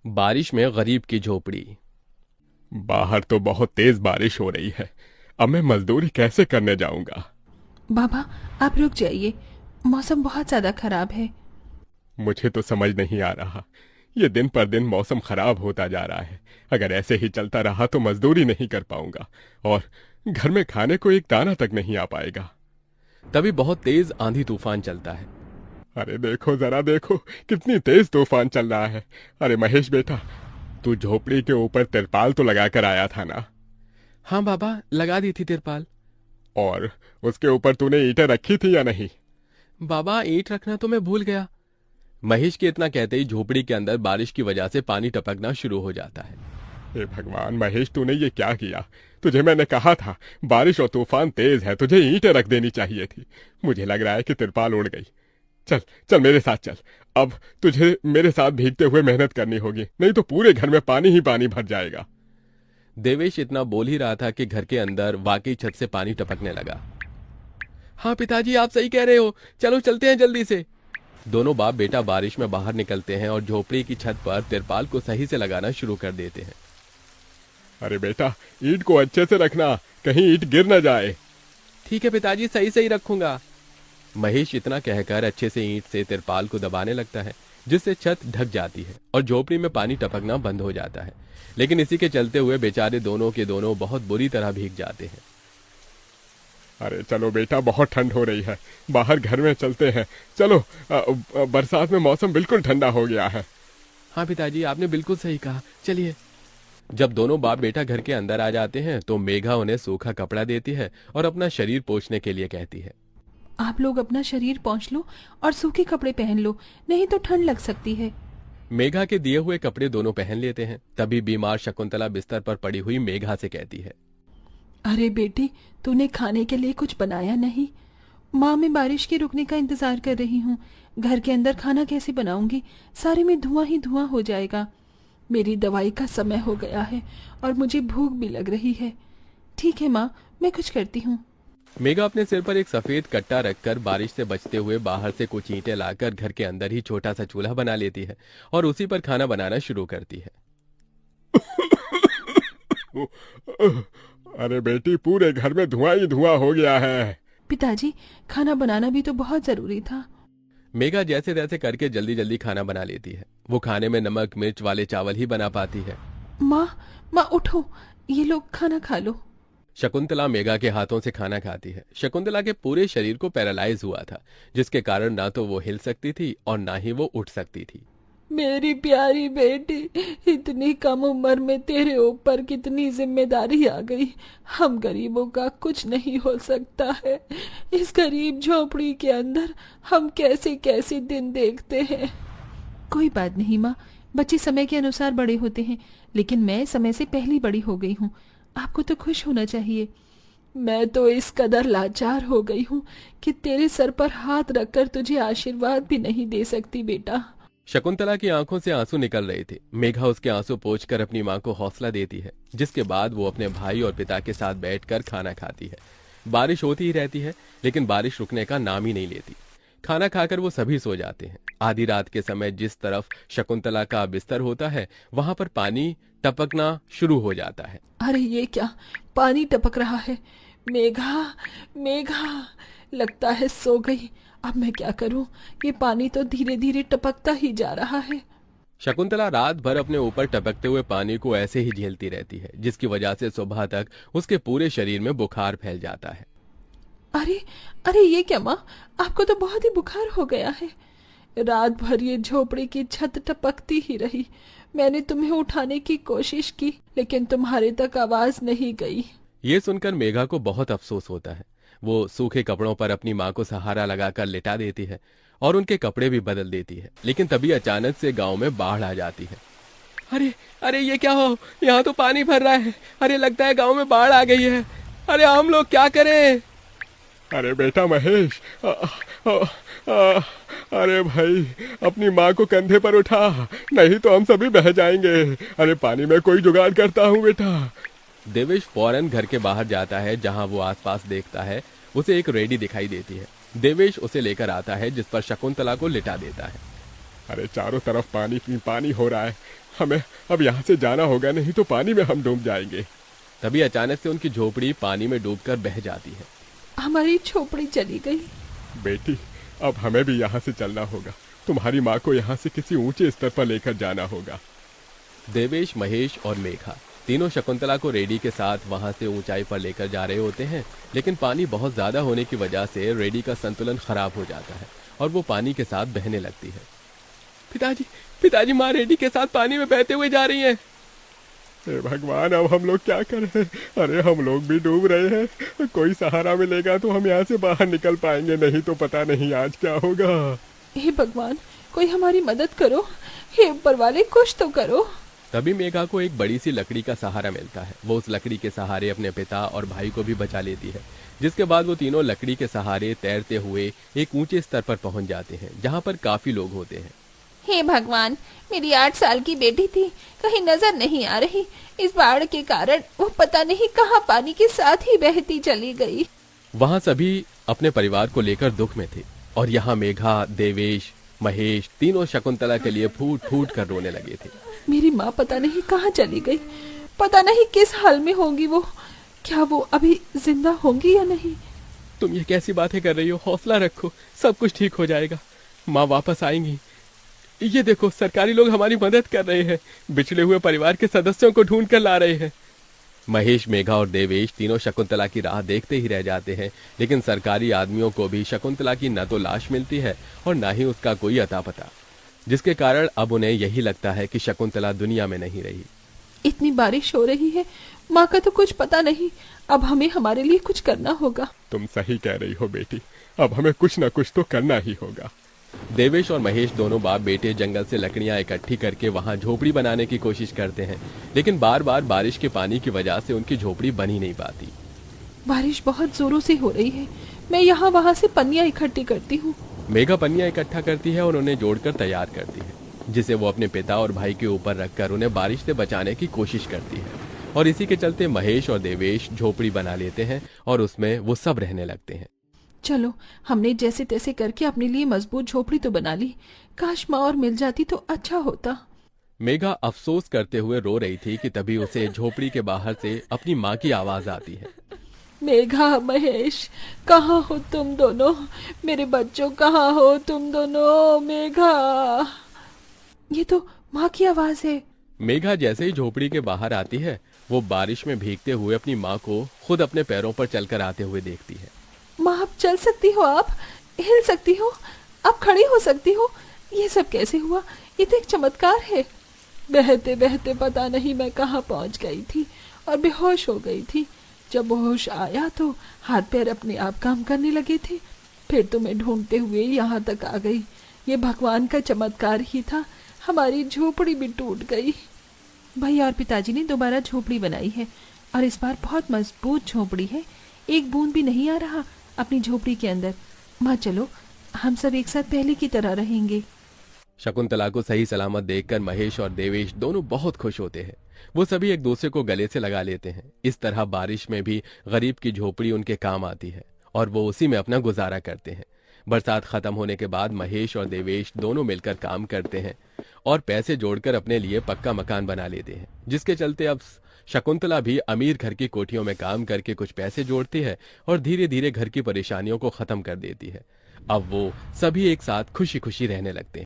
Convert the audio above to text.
बारिश में गरीब की झोपड़ी। बाहर तो बहुत तेज बारिश हो रही है। अब मैं मजदूरी कैसे करने जाऊंगा? बाबा, आप रुक जाइए। मौसम बहुत ज्यादा खराब है। मुझे तो समझ नहीं आ रहा। ये दिन पर दिन मौसम खराब होता जा रहा है। अगर ऐसे ही चलता रहा तो मजदूरी नहीं कर पाऊंगा और घर में खाने को एक दाना तक नहीं आ पाएगा। तभी बहुत तेज आंधी तूफान चलता है। अरे देखो जरा देखो, कितनी तेज तूफान चल रहा है। अरे महेश बेटा, तू झोपड़ी के ऊपर तिरपाल तो लगा कर आया था ना? हाँ बाबा, लगा दी थी तिरपाल। और उसके ऊपर तूने ईंटें रखी थी या नहीं? बाबा, ईंट रखना तो मैं भूल गया। महेश के इतना कहते ही झोपड़ी के अंदर बारिश की वजह से पानी टपकना शुरू हो जाता है। हे भगवान महेश, तूने ये क्या किया? तुझे मैंने कहा था बारिश और तूफान तेज है, तुझे ईंटें रख देनी चाहिए थी। मुझे लग रहा है कि तिरपाल उड़ गई। चल चल मेरे साथ चल। अब तुझे मेरे साथ भीगते हुए मेहनत करनी होगी, नहीं तो पूरे घर में पानी ही पानी भर जाएगा। देवेश इतना बोल ही रहा था कि घर के अंदर वाकई छत से पानी टपकने लगा। हाँ पिताजी, आप सही कह रहे हो, चलो चलते हैं जल्दी से। दोनों बाप बेटा बारिश में बाहर निकलते हैं और झोपड़ी की छत पर तिरपाल को सही से लगाना शुरू कर देते हैं। अरे बेटा, ईंट को अच्छे से रखना, कहीं ईंट गिर न जाए। ठीक है पिताजी, सही सही रखूंगा। महेश इतना कहकर अच्छे से ईंट से तिरपाल को दबाने लगता है, जिससे छत ढक जाती है और झोपड़ी में पानी टपकना बंद हो जाता है। लेकिन इसी के चलते हुए बेचारे दोनों के दोनों बहुत बुरी तरह भीग जाते हैं। अरे चलो बेटा, बहुत ठंड हो रही है, बाहर घर में चलते हैं। चलो, बरसात में मौसम बिल्कुल ठंडा हो गया है। हाँ पिताजी, आपने बिल्कुल सही कहा, चलिए। जब दोनों बाप बेटा घर के अंदर आ जाते हैं तो मेघा उन्हें सूखा कपड़ा देती है और अपना शरीर पोंछने के लिए कहती है। आप लोग अपना शरीर पोंछ लो और सूखे कपड़े पहन लो, नहीं तो ठंड लग सकती है। मेघा के दिए हुए कपड़े दोनों पहन लेते हैं। तभी बीमार शकुंतला बिस्तर पर पड़ी हुई मेघा से कहती है। अरे बेटी, तूने खाने के लिए कुछ बनाया नहीं? माँ, मैं बारिश के रुकने का इंतजार कर रही हूँ। घर के अंदर खाना कैसे बनाऊंगी? सारे में धुआं ही धुआं हो जाएगा। मेरी दवाई का समय हो गया है और मुझे भूख भी लग रही है। ठीक है माँ, मैं कुछ करती हूँ। मेघा अपने सिर पर एक सफेद कट्टा रखकर बारिश से बचते हुए बाहर से कुछ ईंटें लाकर घर के अंदर ही छोटा सा चूल्हा बना लेती है और उसी पर खाना बनाना शुरू करती है। अरे बेटी, पूरे घर में धुआं ही धुआं हो गया है। पिताजी, खाना बनाना भी तो बहुत जरूरी था। मेघा जैसे तैसे करके जल्दी जल्दी खाना बना लेती है। वो खाने में नमक मिर्च वाले चावल ही बना पाती है। माँ, माँ उठो, ये लोग खाना खा लो। शकुंतला मेघा के हाथों से खाना खाती है। शकुंतला के पूरे शरीर को पैरालाइज हुआ था, जिसके कारण ना तो वो हिल सकती थी और ना ही वो उठ सकती थी। मेरी प्यारी बेटी, इतनी कम उम्र में तेरे ऊपर कितनी जिम्मेदारी आ गई। हम गरीबों का कुछ नहीं हो सकता है। इस गरीब झोपड़ी के अंदर हम कैसे कैसे दिन देखते हैं। कोई बात नहीं माँ, बच्चे समय के अनुसार बड़े होते हैं, लेकिन मैं समय से पहले बड़ी हो गई हूँ। आपको तो खुश होना चाहिए। मैं तो इस कदर लाचार हो गई हूँ कि तेरे सर पर हाथ रखकर तुझे आशीर्वाद भी नहीं दे सकती बेटा। शकुंतला की आंखों से आंसू निकल रहे थे। मेघा उसके आंसू पोंछकर अपनी मां को हौसला देती है, जिसके बाद वो अपने भाई और पिता के साथ बैठकर खाना खाती है। बारिश होती ही रहती है, लेकिन बारिश रुकने का नाम ही नहीं लेती। खाना खाकर वो सभी सो जाते हैं। आधी रात के समय जिस तरफ शकुंतला का बिस्तर होता है, वहां पर पानी टपकना शुरू हो जाता है। अरे ये क्या, पानी टपक रहा है। मेघा, मेघा, लगता है सो गई। अब मैं क्या करूं? ये पानी तो धीरे धीरे टपकता ही जा रहा है। शकुंतला रात भर अपने ऊपर टपकते हुए पानी को ऐसे ही झेलती रहती है, जिसकी वजह से सुबह तक उसके पूरे शरीर में बुखार फैल जाता है। अरे, अरे ये क्या माँ, आपको तो बहुत ही बुखार हो गया है। रात भर ये झोपड़ी की छत टपकती ही रही। मैंने तुम्हें उठाने की कोशिश की, लेकिन तुम्हारे तक आवाज नहीं गई। ये सुनकर मेघा को बहुत अफसोस होता है। वो सूखे कपड़ों पर अपनी माँ को सहारा लगाकर लिटा देती है और उनके कपड़े भी बदल देती है। लेकिन तभी अचानक से गांव में बाढ़ आ जाती है। अरे अरे ये क्या हो, यहाँ तो पानी भर रहा है। अरे लगता है गांव में बाढ़ आ गई है। अरे हम लोग क्या करें? अरे बेटा महेश, अरे भाई, अपनी माँ को कंधे पर उठा, नहीं तो हम सभी बह जाएंगे। अरे पानी में कोई जुगाड़ करता हूँ बेटा। देवेश फौरन घर के बाहर जाता है। जहां वो आसपास देखता है, उसे एक रेडी दिखाई देती है। देवेश उसे लेकर आता है, जिस पर शकुंतला को लिटा देता है। अरे चारों तरफ पानी ही पानी हो रहा है। हमें अब यहाँ से जाना होगा, नहीं तो पानी में हम डूब जाएंगे। तभी अचानक से उनकी झोपड़ी पानी में डूबकर बह जाती है। हमारी झोपड़ी चली गई। बेटी, अब हमें भी यहाँ से चलना होगा। तुम्हारी माँ को यहाँ से किसी ऊंचे स्तर पर लेकर जाना होगा। देवेश, महेश और मेघा तीनों शकुंतला को रेडी के साथ वहां से ऊंचाई पर लेकर जा रहे होते हैं, लेकिन पानी बहुत ज्यादा होने की वजह से रेडी का संतुलन खराब हो जाता है और वो पानी के साथ बहने लगती है। पिताजी, पिताजी, माँ रेडी के साथ पानी में बहते हुए जा रही हैं। हे भगवान, अब हम लोग क्या करें? अरे हम लोग भी डूब रहे हैं। कोई सहारा मिलेगा तो हम यहाँ से बाहर निकल पाएंगे, नहीं तो पता नहीं आज क्या होगा। हे भगवान, कोई हमारी मदद करो। हे ऊपर वाले, कुछ तो करो। तभी मेघा को एक बड़ी सी लकड़ी का सहारा मिलता है। वो उस लकड़ी के सहारे अपने पिता और भाई को भी बचा लेती है, जिसके बाद वो तीनों लकड़ी के सहारे तैरते हुए एक ऊंचे स्तर पर पहुंच जाते हैं, जहां पर काफी लोग होते हैं। हे भगवान, मेरी 8 साल की बेटी थी, कहीं नजर नहीं आ रही। इस बाढ़ के कारण वो पता नहीं कहां पानी के साथ ही बहती चली गई। वहां सभी अपने परिवार को लेकर दुख में थे और यहाँ मेघा, देवेश, महेश तीनों शकुंतला के लिए फूट फूट कर रोने लगे थे। मेरी माँ पता नहीं कहाँ चली गई, पता नहीं किस हाल में होंगी वो। क्या वो अभी जिंदा होंगी या नहीं? तुम ये कैसी बातें कर रही हो? हौसला रखो, सब कुछ ठीक हो जाएगा। माँ वापस आएंगी। ये देखो, सरकारी लोग हमारी मदद कर रहे हैं, बिछड़े हुए परिवार के सदस्यों को ढूंढ कर ला रहे हैं। महेश, मेघा और देवेश तीनों शकुंतला की राह देखते ही रह जाते हैं, लेकिन सरकारी आदमियों को भी शकुंतला की न तो लाश मिलती है और न ही उसका कोई अता पता, जिसके कारण अब उन्हें यही लगता है कि शकुंतला दुनिया में नहीं रही। इतनी बारिश हो रही है, माँ का तो कुछ पता नहीं। अब हमें हमारे लिए कुछ करना होगा। तुम सही कह रही हो बेटी, अब हमें कुछ न कुछ तो करना ही होगा। देवेश और महेश दोनों बाप बेटे जंगल से लकड़ियां इकट्ठी करके वहां झोपड़ी बनाने की कोशिश करते हैं, लेकिन बार बार बारिश के पानी की वजह से उनकी झोपड़ी बन ही नहीं पाती। बारिश बहुत जोरों से हो रही है, मैं यहाँ वहाँ से पन्नियाँ इकट्ठी करती हूँ। मेघा पन्नियां इकट्ठा करती है और उन्हें जोड़कर तैयार करती है, जिसे वो अपने पिता और भाई के ऊपर रखकर उन्हें बारिश से बचाने की कोशिश करती है। और इसी के चलते महेश और देवेश झोपड़ी बना लेते हैं और उसमें वो सब रहने लगते हैं। चलो, हमने जैसे तैसे करके अपने लिए मजबूत झोपड़ी तो बना ली। काश माँ और मिल जाती तो अच्छा होता। मेघा अफसोस करते हुए रो रही थी कि तभी उसे झोपड़ी के बाहर से अपनी माँ की आवाज आती है। मेघा, महेश, कहाँ हो तुम दोनों? मेरे बच्चों, कहाँ हो तुम दोनों? मेघा, ये तो माँ की आवाज है। मेघा जैसे ही झोपड़ी के बाहर आती है, वो बारिश में भीगते हुए अपनी माँ को खुद अपने पैरों पर चलकर आते हुए देखती है। माँ, आप चल सकती हो, आप हिल सकती हो, आप खड़ी हो सकती हो। ये सब कैसे हुआ? ये तो एक चमत्कार है। बहते बहते पता नहीं मैं कहाँ पहुँच गई थी और बेहोश हो गई थी। जब होश आया तो हाथ पैर अपने आप काम करने लगे थे। फिर तो मैं ढूंढते हुए यहाँ तक आ गई। ये भगवान का चमत्कार ही था। हमारी झोपड़ी भी टूट गई। भैया और पिताजी ने दोबारा झोपड़ी बनाई है और इस बार बहुत मजबूत झोपड़ी है। एक बूंद भी नहीं आ रहा अपनी झोपड़ी के अंदर। माँ, चलो हम सब एक साथ पहले की तरह रहेंगे। शकुंतला को सही सलामत देखकर महेश और देवेश दोनों बहुत खुश होते हैं। वो सभी एक दूसरे को गले से लगा लेते हैं। इस तरह बारिश में भी गरीब की झोपड़ी उनके काम आती है और वो उसी में अपना गुजारा करते हैं। बरसात खत्म होने के बाद महेश और देवेश दोनों मिलकर काम करते हैं और पैसे जोड़कर अपने लिए पक्का मकान बना लेते हैं, जिसके चलते अब शकुंतला भी अमीर घर की कोठियों में काम करके कुछ पैसे जोड़ती है और धीरे धीरे घर की परेशानियों को खत्म कर देती है। अब वो सभी एक साथ खुशी खुशी रहने लगते हैं।